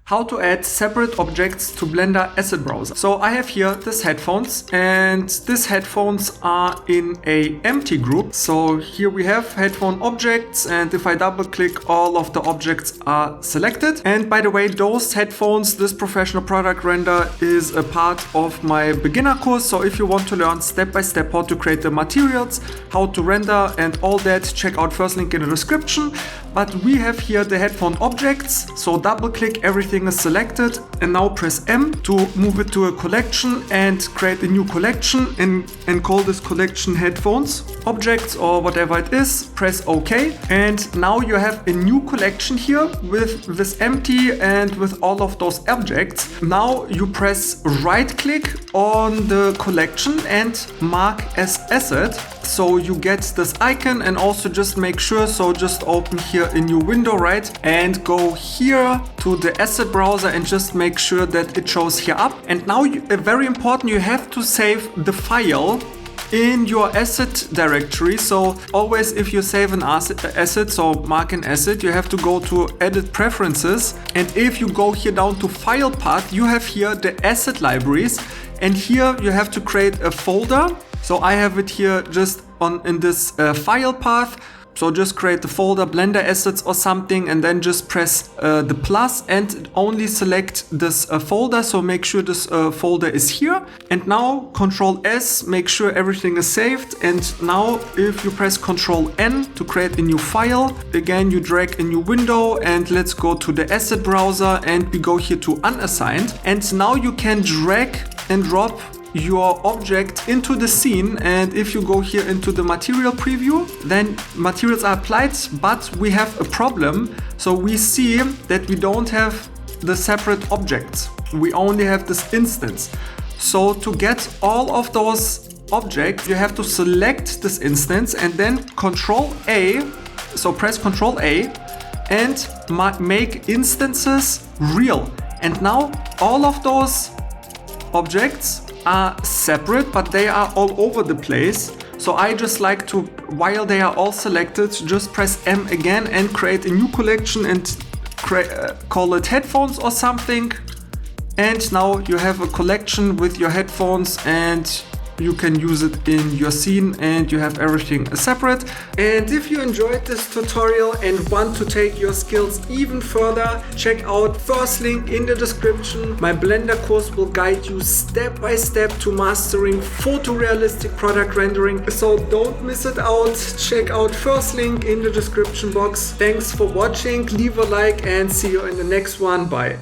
how to add separate objects to Blender Asset Browser. So I have here this headphones, and these headphones are in a empty group. So here we have headphone objects, and if I double click, all of the objects are selected. And by the way, those headphones, this professional product render is a part of my beginner course. So if you want to learn step by step how to create the materials, how to render and all that, check out first link in the description. But we have here the headphone objects. So double click, everything is selected, and now press M to move it to a collection and create a new collection and call this collection headphones objects or whatever it is. Press OK, and now you have a new collection here with this empty and with all of those objects. Now you press right click on the collection and mark as asset. So you get this icon, and also just make sure, so just open here a new window, right? And go here to the asset browser and just make sure that it shows here up. And now very important, you have to save the file in your asset directory. So always if you save an asset, so mark an asset, you have to go to edit preferences. And if you go here down to file path, you have here the asset libraries. And here you have to create a folder. So I have it here just in this file path. So just create the folder Blender Assets or something, and then just press the plus and only select this folder. So make sure this folder is here. And now Control S, make sure everything is saved. And now if you press Control N to create a new file, again you drag a new window, and let's go to the asset browser and we go here to unassigned. And now you can drag and drop your object into the scene. And if you go here into the material preview, then materials are applied, but we have a problem. So we see that we don't have the separate objects. We only have this instance. So to get all of those objects, you have to select this instance and then Control A. So press Control A and make instances real. And now all of those objects are separate, but they are all over the place. So I just like to, while they are all selected, just press M again and create a new collection and call it headphones or something. And now you have a collection with your headphones, and you can use it in your scene, and you have everything separate. And if you enjoyed this tutorial and want to take your skills even further, check out first link in the description. My Blender course will guide you step by step to mastering photorealistic product rendering. So don't miss it out. Check out first link in the description box. Thanks for watching. Leave a like and see you in the next one. Bye.